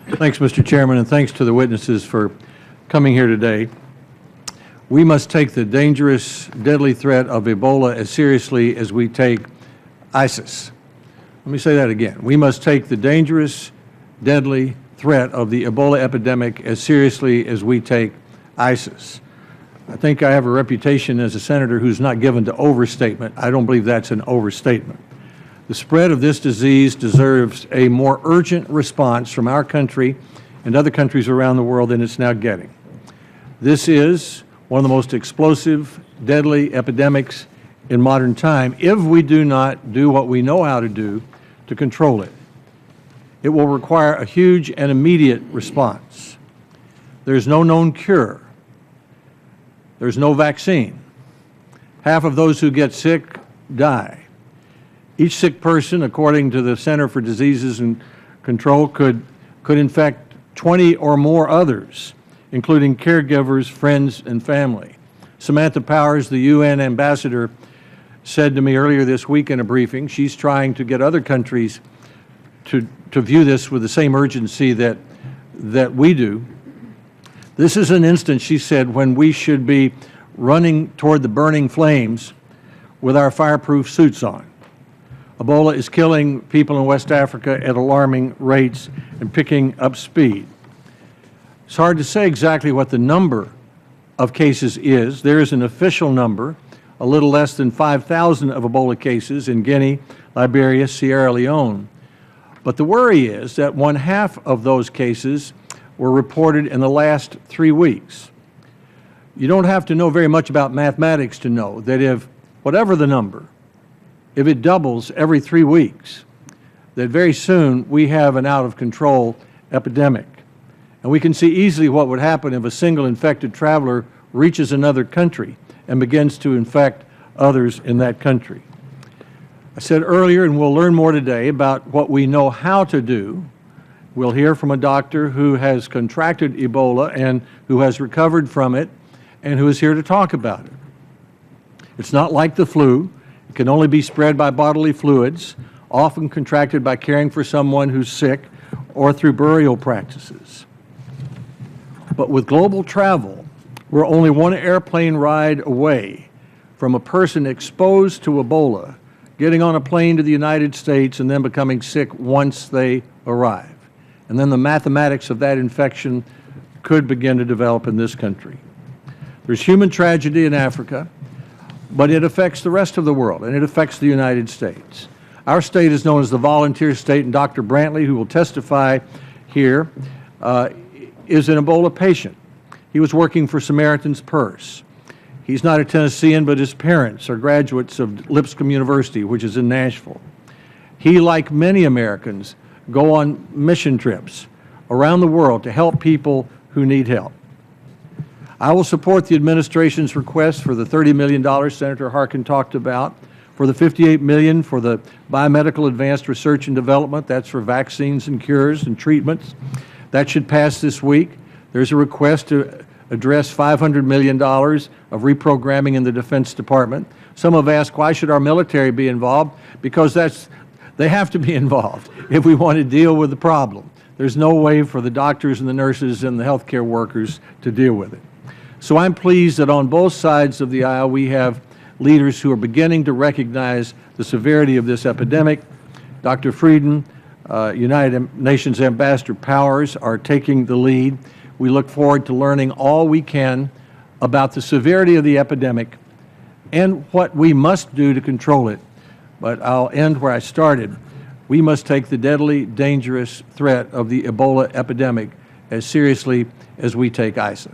Thanks, Mr. Chairman, and thanks to the witnesses for coming here today. We must take the dangerous, deadly threat of Ebola as seriously as we take ISIS. Let me say that again. We must take the dangerous, deadly threat of the Ebola epidemic as seriously as we take ISIS. I think I have a reputation as a senator who's not given to overstatement. I don't believe that's an overstatement. The spread of this disease deserves a more urgent response from our country and other countries around the world than it's now getting. This is one of the most explosive, deadly epidemics in modern time if we do not do what we know how to do to control it. It will require a huge and immediate response. There's no known cure. There's no vaccine. Half of those who get sick die. Each sick person, according to the Center for Diseases and Control, could infect 20 or more others, including caregivers, friends, and family. Samantha Powers, the UN ambassador, said to me earlier this week in a briefing, she's trying to get other countries to view this with the same urgency that we do. This is an instance, she said, when we should be running toward the burning flames with our fireproof suits on. Ebola is killing people in West Africa at alarming rates and picking up speed. It's hard to say exactly what the number of cases is. There is an official number, a little less than 5,000 of Ebola cases in Guinea, Liberia, Sierra Leone. But the worry is that 1/2 of those cases were reported in the last 3 weeks. You don't have to know very much about mathematics to know that if, whatever the number, if it doubles every 3 weeks, that very soon we have an out-of-control epidemic. And we can see easily what would happen if a single infected traveler reaches another country and begins to infect others in that country. I said earlier, and we'll learn more today about what we know how to do. We'll hear from a doctor who has contracted Ebola and who has recovered from it and who is here to talk about it. It's not like the flu. It can only be spread by bodily fluids, often contracted by caring for someone who's sick or through burial practices. But with global travel, we're only one airplane ride away from a person exposed to Ebola getting on a plane to the United States and then becoming sick once they arrive. And then the mathematics of that infection could begin to develop in this country. There's human tragedy in Africa, but it affects the rest of the world, and it affects the United States. Our state is known as the volunteer state, and Dr. Brantley, who will testify here, is an Ebola patient. He was working for Samaritan's Purse. He's not a Tennessean, but his parents are graduates of Lipscomb University, which is in Nashville. He, like many Americans, go on mission trips around the world to help people who need help. I will support the administration's request for the $30 million Senator Harkin talked about, for the $58 million for the biomedical advanced research and development. That's for vaccines and cures and treatments. That should pass this week. There's a request to address $500 million of reprogramming in the Defense Department. Some have asked, why should our military be involved? Because they have to be involved if we want to deal with the problem. There's no way for the doctors and the nurses and the healthcare workers to deal with it. So I'm pleased that on both sides of the aisle we have leaders who are beginning to recognize the severity of this epidemic. Dr. Frieden, United Nations Ambassador Powers are taking the lead. We look forward to learning all we can about the severity of the epidemic and what we must do to control it. But I'll end where I started. We must take the deadly, dangerous threat of the Ebola epidemic as seriously as we take ISIS.